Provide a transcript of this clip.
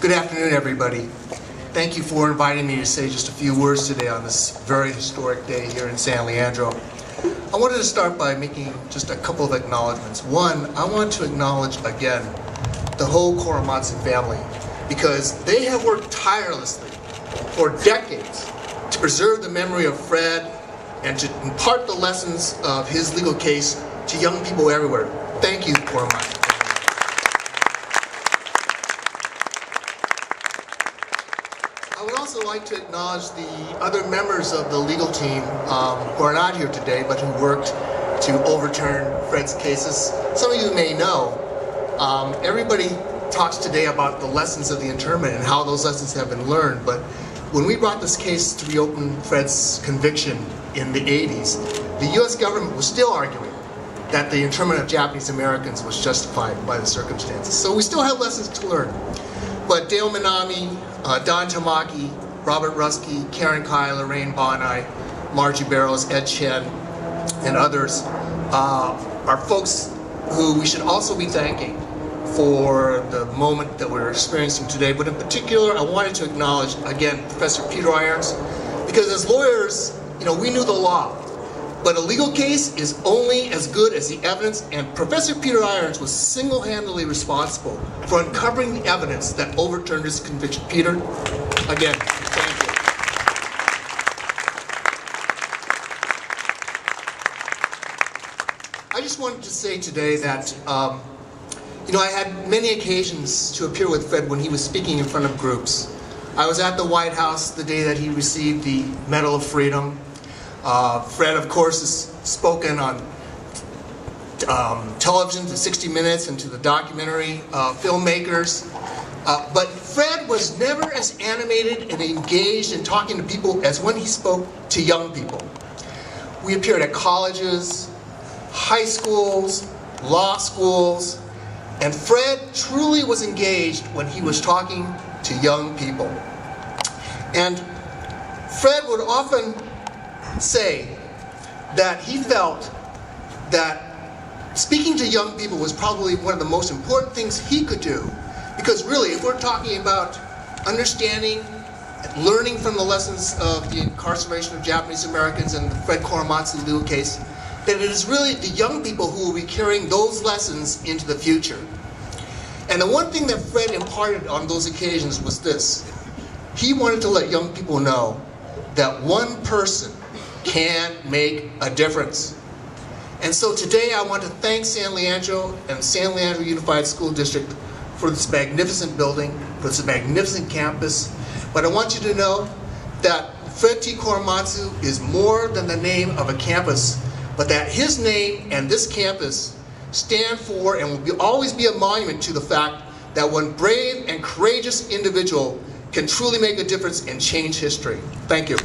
Good afternoon, everybody. Thank you for inviting me to say just a few words today on this very historic day here in San Leandro. I wanted to start by making just a couple of acknowledgments. One, I want to acknowledge again the whole Korematsu family, because they have worked tirelessly for decades to preserve the memory of Fred and to impart the lessons of his legal case to young people everywhere. Thank you, Korematsu. I would also like to acknowledge the other members of the legal team who are not here today, but who worked to overturn Fred's cases. Some of you may know, everybody talks today about the lessons of the internment and how those lessons have been learned, but when we brought this case to reopen Fred's conviction in the 80s, the US government was still arguing that the internment of Japanese Americans was justified by the circumstances. So we still have lessons to learn. But Dale Minami, Don Tamaki, Robert Ruski, Karen Kai, Lorraine Bonai, Margie Barrows, Ed Chen, and others are folks who we should also be thanking for the moment that we're experiencing today. But in particular, I wanted to acknowledge, again, Professor Peter Irons, because as lawyers, we knew the law. But a legal case is only as good as the evidence, and Professor Peter Irons was single-handedly responsible for uncovering the evidence that overturned his conviction. Peter, again, thank you. I just wanted to say today that, I had many occasions to appear with Fred when he was speaking in front of groups. I was at the White House the day that he received the Medal of Freedom. Fred, of course, has spoken on television to 60 Minutes and to the documentary filmmakers. But Fred was never as animated and engaged in talking to people as when he spoke to young people. We appeared at colleges, high schools, law schools, and Fred truly was engaged when he was talking to young people. And Fred would often say that he felt that speaking to young people was probably one of the most important things he could do, because really, if we're talking about understanding and learning from the lessons of the incarceration of Japanese Americans and the Fred Korematsu legal case, that it is really the young people who will be carrying those lessons into the future. And the one thing that Fred imparted on those occasions was this: he wanted to let young people know that one person can make a difference. And so today I want to thank San Leandro and San Leandro Unified School District for this magnificent building, for this magnificent campus. But I want you to know that Fred T. Korematsu is more than the name of a campus, but that his name and this campus stand for and will always be a monument to the fact that one brave and courageous individual can truly make a difference and change history. Thank you.